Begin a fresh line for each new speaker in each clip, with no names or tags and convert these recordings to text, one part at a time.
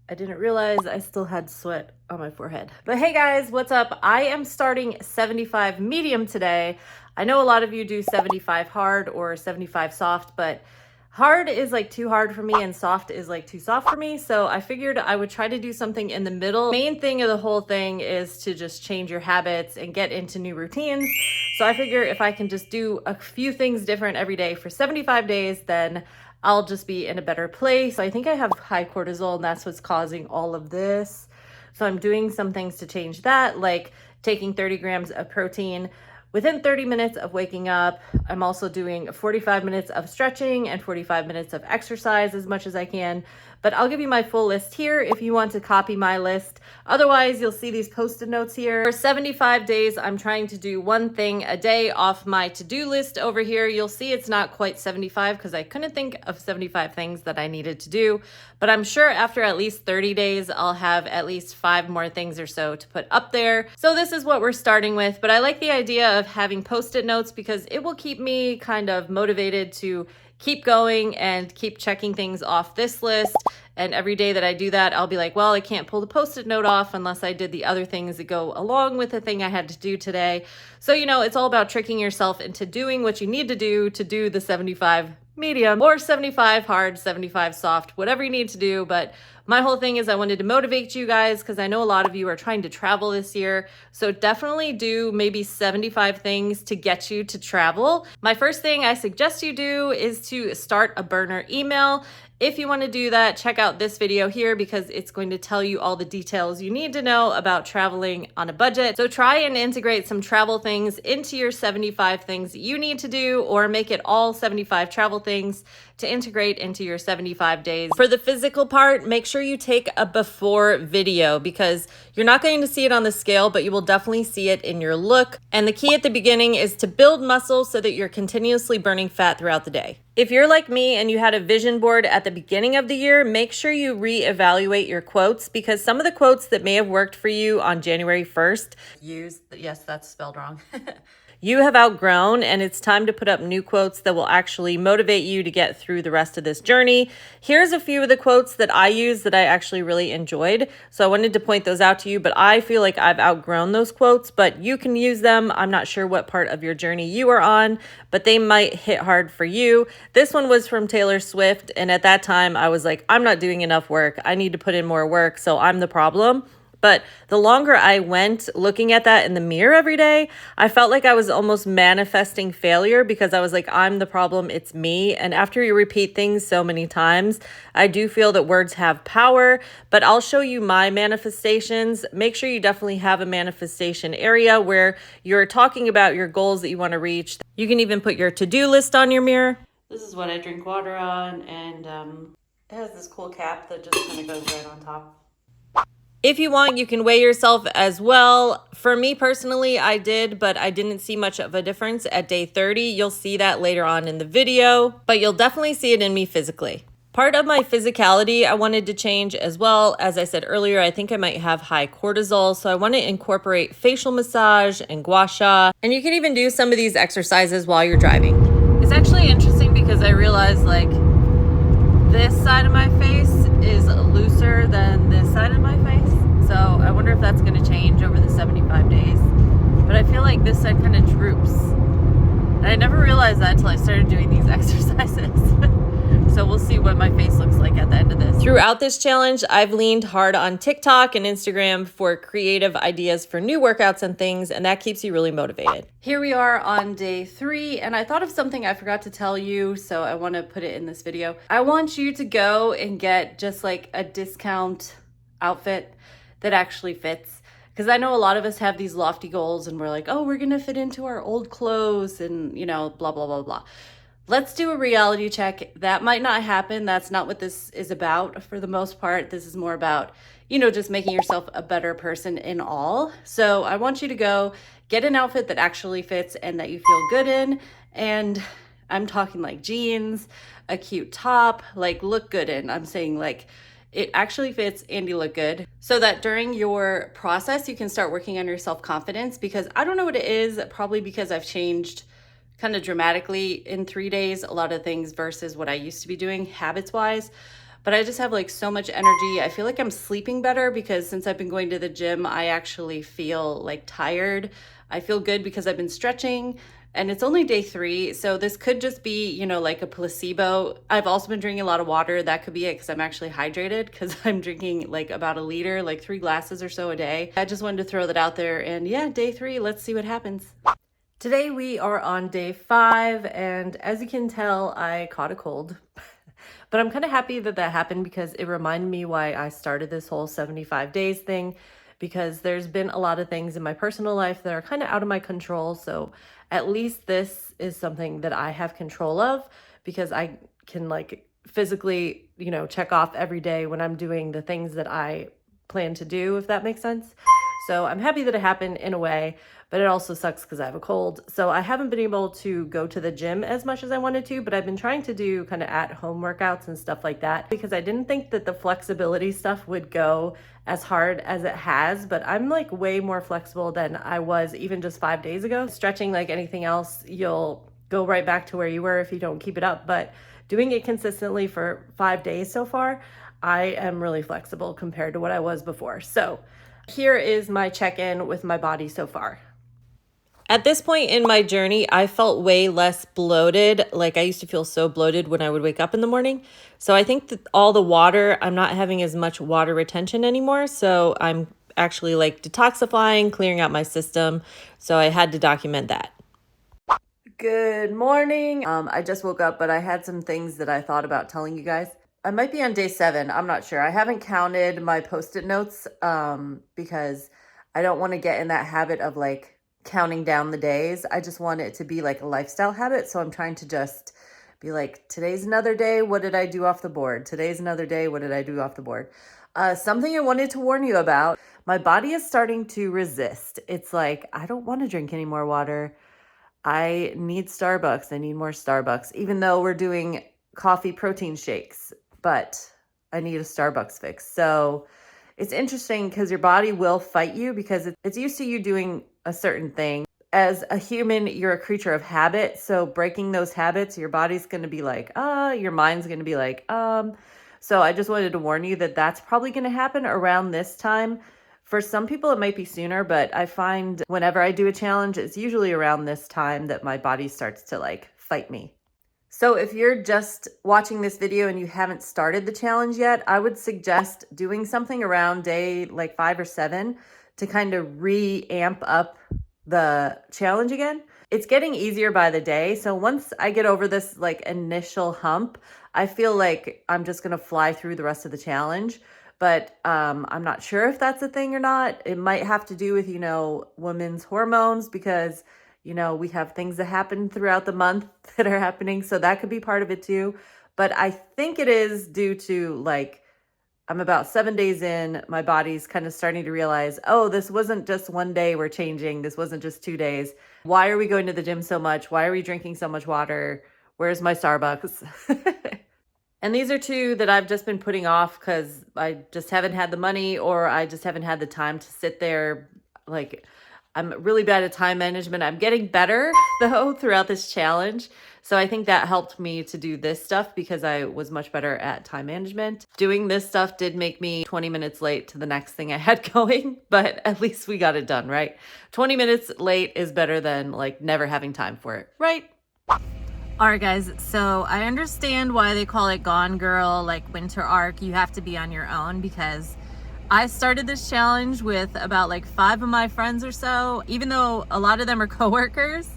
I didn't realize I still had sweat on my forehead. But hey guys, what's up? I am starting 75 medium today. I know a lot of you do 75 hard or 75 soft, but hard is like too hard for me and soft is like too soft for me. So I figured I would try to do something in the middle. Main thing of the whole thing is to just change your habits and get into new routines. So I figure if I can just do a few things different every day for 75 days, then I'll just be in a better place. I think I have high cortisol and that's what's causing all of this. So I'm doing some things to change that, like taking 30 grams of protein within 30 minutes of waking up. I'm also doing 45 minutes of stretching and 45 minutes of exercise as much as I can. But I'll give you my full list here if you want to copy my list. Otherwise, you'll see these post-it notes here. For 75 days, I'm trying to do one thing a day off my to-do list over here. You'll see it's not quite 75 because I couldn't think of 75 things that I needed to do. But I'm sure after at least 30 days, I'll have at least 5 more things or so to put up there. So this is what we're starting with. But I like the idea of having post-it notes because it will keep me kind of motivated to keep going and keep checking things off this list. And every day that I do that, I'll be like, well, I can't pull the post-it note off unless I did the other things that go along with the thing I had to do today. So, you know, it's all about tricking yourself into doing what you need to do the 75 medium or 75 hard, 75 soft, whatever you need to do. But my whole thing is I wanted to motivate you guys because I know a lot of you are trying to travel this year. So definitely do maybe 75 things to get you to travel. My first thing I suggest you do is to start a burner email. If you want to do that, check out this video here because it's going to tell you all the details you need to know about traveling on a budget. So try and integrate some travel things into your 75 things that you need to do, or make it all 75 travel things to integrate into your 75 days. For the physical part, make sure you take a before video because you're not going to see it on the scale, but you will definitely see it in your look. And the key at the beginning is to build muscle so that you're continuously burning fat throughout the day. If you're like me and you had a vision board at the beginning of the year, make sure you reevaluate your quotes because some of the quotes that may have worked for you on January 1st, yes, that's spelled wrong. You have outgrown, and it's time to put up new quotes that will actually motivate you to get through the rest of this journey. Here's a few of the quotes that I use that I actually really enjoyed. So I wanted to point those out to you, but I feel like I've outgrown those quotes, but you can use them. I'm not sure what part of your journey you are on, but they might hit hard for you. This one was from Taylor Swift, and at that time I was like, I'm not doing enough work. I need to put in more work, so I'm the problem. But the longer I went looking at that in the mirror every day, I felt like I was almost manifesting failure because I was like, I'm the problem, it's me. And after you repeat things so many times, I do feel that words have power, but I'll show you my manifestations. Make sure you definitely have a manifestation area where you're talking about your goals that you want to reach. You can even put your to-do list on your mirror. This is what I drink water on, and it has this cool cap that just kind of goes right on top. If you want, you can weigh yourself as well. For me personally, I did, but I didn't see much of a difference at day 30. You'll see that later on in the video, but you'll definitely see it in me physically. Part of my physicality I wanted to change as well. As I said earlier, I think I might have high cortisol, so I want to incorporate facial massage and gua sha. And you can even do some of these exercises while you're driving. It's actually interesting because I realized like this side of my face is looser than this side of my face. So I wonder if that's going to change over the 75 days. But I feel like this side kind of droops. And I never realized that until I started doing these exercises. So we'll see what my face looks like at the end of this. Throughout this challenge, I've leaned hard on TikTok and Instagram for creative ideas for new workouts and things, and that keeps you really motivated. Here we are on day 3, and I thought of something I forgot to tell you, so I want to put it in this video. I want you to go and get just like a discount outfit that actually fits. Because I know a lot of us have these lofty goals and we're like, oh, we're going to fit into our old clothes and, you know, blah, blah, blah, blah. Let's do a reality check. That might not happen. That's not what this is about for the most part. This is more about, you know, just making yourself a better person in all. So I want you to go get an outfit that actually fits and that you feel good in. And I'm talking like jeans, a cute top, like look good in. I'm saying like it actually fits and you look good so that during your process, you can start working on your self-confidence, because I don't know what it is, probably because I've changed kind of dramatically in 3 days, a lot of things versus what I used to be doing habits wise. but I just have like so much energy. I feel like I'm sleeping better because since I've been going to the gym, I actually feel like tired. I feel good because I've been stretching, and it's only day 3. So this could just be, you know, like a placebo. I've also been drinking a lot of water. That could be it because I'm actually hydrated because I'm drinking like about a liter, like 3 glasses or so a day. I just wanted to throw that out there. And yeah, day 3, let's see what happens. Today we are on day 5, and as you can tell, I caught a cold. But I'm kind of happy that that happened because it reminded me why I started this whole 75 days thing, because there's been a lot of things in my personal life that are kind of out of my control. So at least this is something that I have control of, because I can like physically, you know, check off every day when I'm doing the things that I plan to do, if that makes sense. So I'm happy that it happened in a way, but it also sucks because I have a cold. So I haven't been able to go to the gym as much as I wanted to, but I've been trying to do kind of at-home workouts and stuff like that because I didn't think that the flexibility stuff would go as hard as it has, but I'm like way more flexible than I was even just 5 days ago. Stretching like anything else, you'll go right back to where you were if you don't keep it up, but doing it consistently for 5 days so far, I am really flexible compared to what I was before. So here is my check-in with my body so far. At this point in my journey, I felt way less bloated. Like I used to feel so bloated when I would wake up in the morning. So I think that all the water, I'm not having as much water retention anymore. So I'm actually like detoxifying, clearing out my system. So I had to document that. Good morning. I just woke up, but I had some things that I thought about telling you guys. I might be on day 7. I'm not sure. I haven't counted my Post-it notes because I don't want to get in that habit of like counting down the days. I just want it to be like a lifestyle habit. So I'm trying to just be like, today's another day. What did I do off the board? Today's another day. What did I do off the board? Something I wanted to warn you about. My body is starting to resist. It's like, I don't want to drink any more water. I need Starbucks. I need more Starbucks, even though we're doing coffee protein shakes, but I need a Starbucks fix. So it's interesting because your body will fight you because it's used to you doing a certain thing. As a human, you're a creature of habit. So breaking those habits, your body's going to be like, your mind's going to be like, So I just wanted to warn you that that's probably going to happen around this time. For some people, it might be sooner, but I find whenever I do a challenge, it's usually around this time that my body starts to like fight me. So if you're just watching this video and you haven't started the challenge yet, I would suggest doing something around day like 5 or 7 to kind of re-amp up the challenge again. It's getting easier by the day. So once I get over this like initial hump, I feel like I'm just going to fly through the rest of the challenge. But I'm not sure if that's a thing or not. It might have to do with, you know, women's hormones because, you know, we have things that happen throughout the month that are happening. So that could be part of it too. But I think it is due to like, I'm about 7 days in, my body's kind of starting to realize, oh, this wasn't just one day we're changing. This wasn't just 2 days. Why are we going to the gym so much? Why are we drinking so much water? Where's my Starbucks? And these are 2 that I've just been putting off because I just haven't had the money or I just haven't had the time to sit there. Like, I'm really bad at time management. I'm getting better, though, throughout this challenge. So I think that helped me to do this stuff because I was much better at time management. Doing this stuff did make me 20 minutes late to the next thing I had going, but at least we got it done, right? 20 minutes late is better than like never having time for it, right? All right, guys, so I understand why they call it Gone Girl, like Winter Arc. You have to be on your own because I started this challenge with about like 5 of my friends or so, even though a lot of them are coworkers.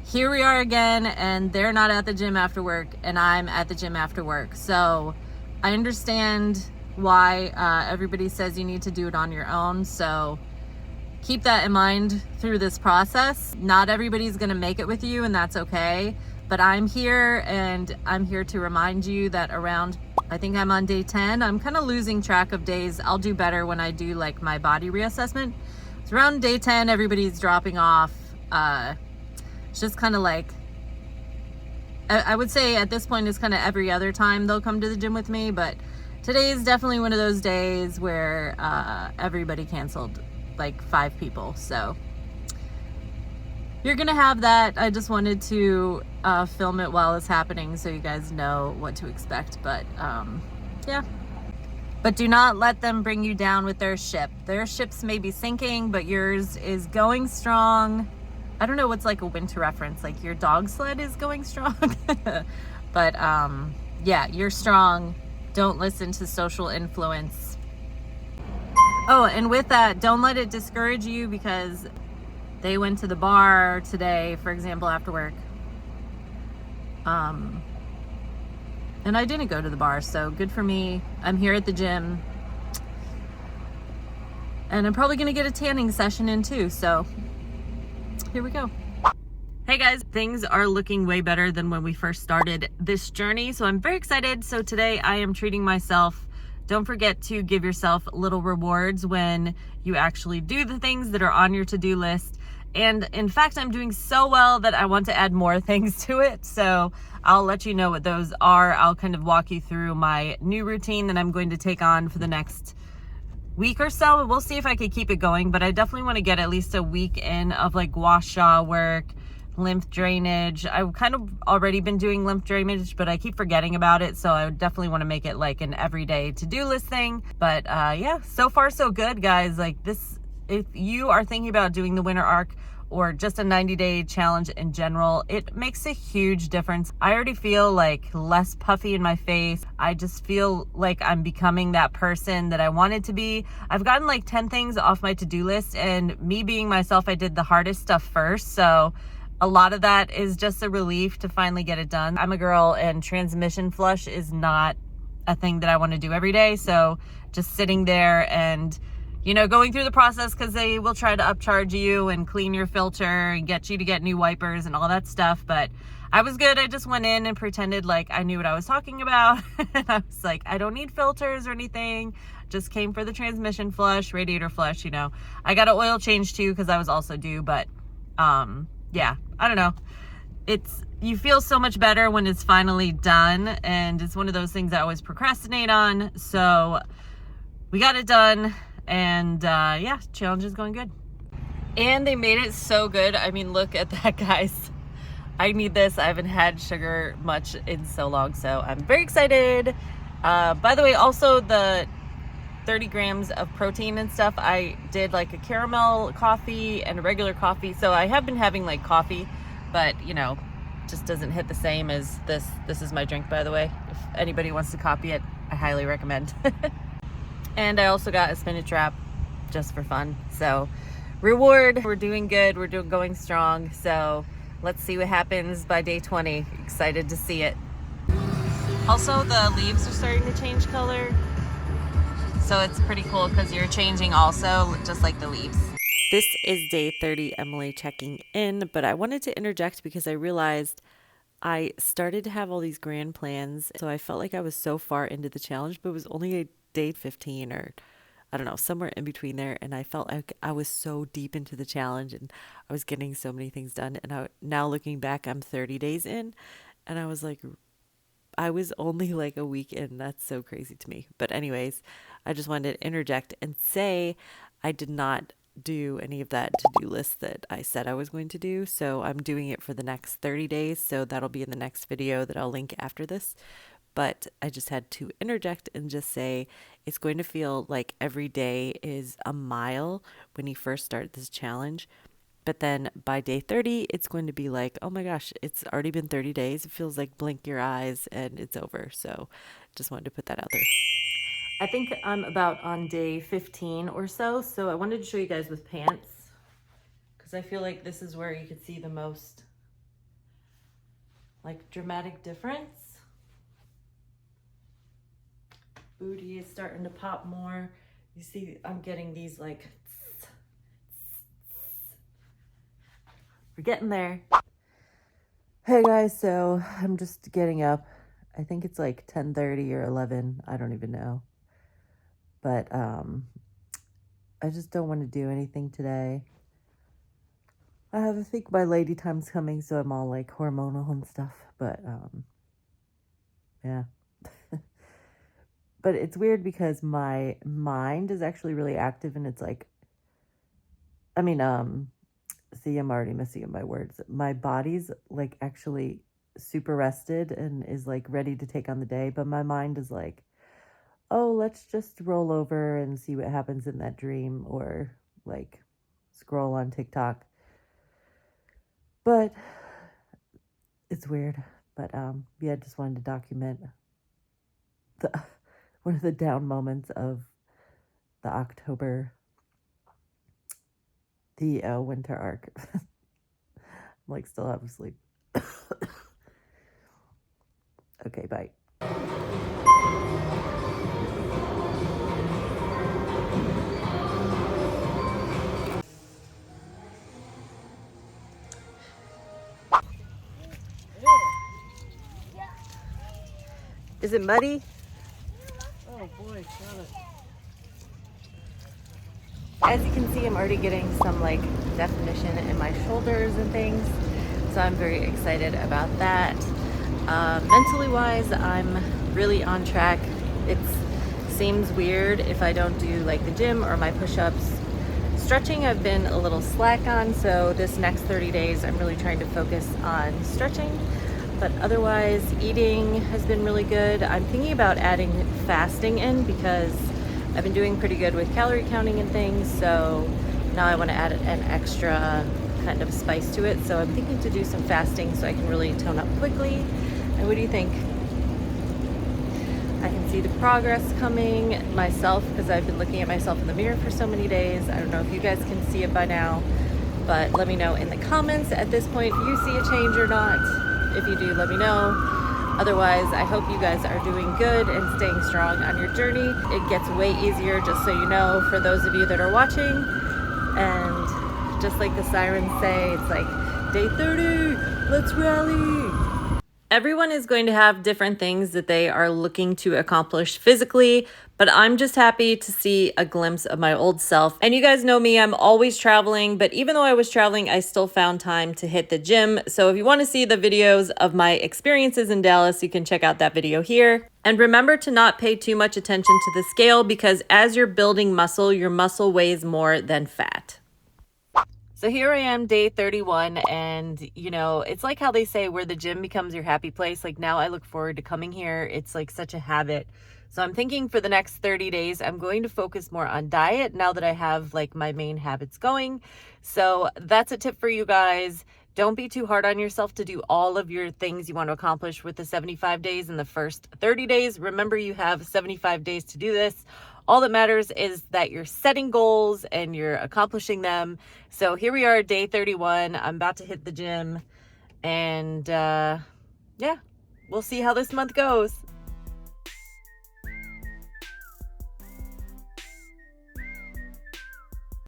Here we are again, and they're not at the gym after work, and I'm at the gym after work. So I understand why everybody says you need to do it on your own. So keep that in mind through this process. Not everybody's gonna make it with you, and that's okay. But I'm here, and I'm here to remind you that around, I think I'm on day 10. I'm kind of losing track of days. I'll do better when I do like my body reassessment. It's around day 10, everybody's dropping off. It's just kind of like, I would say at this point it's kind of every other time they'll come to the gym with me, but today is definitely one of those days where everybody canceled, like 5 people. So you're gonna have that. I just wanted to film it while it's happening so you guys know what to expect. But Yeah. But do not let them bring you down with their ship. Their ships may be sinking, but yours is going strong. I don't know what's like a winter reference, like your dog sled is going strong. But yeah, you're strong. Don't listen to social influence. Oh, and with that, don't let it discourage you because they went to the bar today, for example, after work. And I didn't go to the bar, so good for me. I'm here at the gym. And I'm probably gonna get a tanning session in too, so here we go. Hey guys, things are looking way better than when we first started this journey, so I'm very excited. So today I am treating myself. Don't forget to give yourself little rewards when you actually do the things that are on your to-do list. And in fact, I'm doing so well that I want to add more things to it. So I'll let you know what those are. I'll kind of walk you through my new routine that I'm going to take on for the next week or so. We'll see if I could keep it going, but I definitely want to get at least a week in of like gua sha work, lymph drainage. I've kind of already been doing lymph drainage, but I keep forgetting about it. So I definitely want to make it like an everyday to-do list thing. But yeah, so far so good, guys. Like this, if you are thinking about doing the winter arc or just a 90-day challenge in general, it makes a huge difference. I already feel like less puffy in my face. I just feel like I'm becoming that person that I wanted to be. I've gotten like 10 things off my to-do list, and me being myself, I did the hardest stuff first. So a lot of that is just a relief to finally get it done. I'm a girl, and transmission flush is not a thing that I want to do every day. So just sitting there and going through the process, because they will try to upcharge you and clean your filter and get you to get new wipers and all that stuff. But I was good. I just went in and pretended like I knew what I was talking about. And I was like, I don't need filters or anything. Just came for the transmission flush, radiator flush, I got an oil change too, because I was also due. But yeah, I don't know. You feel so much better when it's finally done. And it's one of those things I always procrastinate on. So we got it done. And yeah, challenge is going good. And they made it so good. I mean, look at that, guys. I need this. I haven't had sugar much in so long, so I'm very excited. By the way, also the 30 grams of protein and stuff, I did like a caramel coffee and a regular coffee. So I have been having like coffee, but just doesn't hit the same as this. This is my drink, by the way. If anybody wants to copy it, I highly recommend. And I also got a spinach wrap just for fun. So reward, we're doing good. We're going strong. So let's see what happens by day 20. Excited to see it. Also, the leaves are starting to change color. So it's pretty cool because you're changing also, just like the leaves. This is day 30, Emily checking in, but I wanted to interject because I realized I started to have all these grand plans. So I felt like I was so far into the challenge, but it was only a day 15 or I don't know, somewhere in between there. And I felt like I was so deep into the challenge and I was getting so many things done. And now looking back, I'm 30 days in and I was like, I was only like a week in. That's so crazy to me. But anyways, I just wanted to interject and say I did not do any of that to-do list that I said I was going to do. So I'm doing it for the next 30 days. So that'll be in the next video that I'll link after this. But I just had to interject and just say it's going to feel like every day is a mile when you first start this challenge. But then by day 30, it's going to be like, oh my gosh, it's already been 30 days. It feels like blink your eyes and it's over. So just wanted to put that out there. I think I'm about on day 15 or so. So I wanted to show you guys with pants because I feel like this is where you could see the most like dramatic difference. Booty is starting to pop more. You see, I'm getting these like, we're getting there. Hey guys, so I'm just getting up. I think it's like 10:30 or 11. I don't even know. But I just don't want to do anything today. I think my lady time's coming, so I'm all like hormonal and stuff. But yeah. But it's weird because my mind is actually really active and it's like, see, I'm already messing up my words. My body's like actually super rested and is like ready to take on the day, but my mind is like, oh, let's just roll over and see what happens in that dream, or like scroll on TikTok. But it's weird. But yeah, I just wanted to document the one of the down moments of the winter arc. I'm like still half asleep. Okay, bye. Is it muddy?
Oh boy, got it.
As you can see, I'm already getting some like definition in my shoulders and things, so I'm very excited about that. Mentally wise, I'm really on track. It seems weird if I don't do like the gym or my push-ups. Stretching I've been a little slack on, so this next 30 days I'm really trying to focus on stretching. But otherwise, eating has been really good. I'm thinking about adding fasting in because I've been doing pretty good with calorie counting and things, so now I want to add an extra kind of spice to it. So I'm thinking to do some fasting so I can really tone up quickly. And what do you think? I can see the progress coming myself because I've been looking at myself in the mirror for so many days. I don't know if you guys can see it by now, but let me know in the comments at this point if you see a change or not. If you do, let me know. Otherwise, I hope you guys are doing good and staying strong on your journey. It gets way easier, just so you know, for those of you that are watching. And just like the sirens say, it's like day 30, let's rally. Everyone is going to have different things that they are looking to accomplish physically, but I'm just happy to see a glimpse of my old self. And you guys know me, I'm always traveling, but even though I was traveling, I still found time to hit the gym. So if you want to see the videos of my experiences in Dallas, you can check out that video here. And remember to not pay too much attention to the scale, because as you're building muscle, your muscle weighs more than fat. So here I am, day 31, and you know, it's like how they say where the gym becomes your happy place. Like now I look forward to coming here. It's like such a habit. So I'm thinking for the next 30 days, I'm going to focus more on diet now that I have like my main habits going. So that's a tip for you guys. Don't be too hard on yourself to do all of your things you want to accomplish with the 75 days in the first 30 days. Remember, you have 75 days to do this. All that matters is that you're setting goals and you're accomplishing them. So here we are, day 31. I'm about to hit the gym. And yeah, we'll see how this month goes.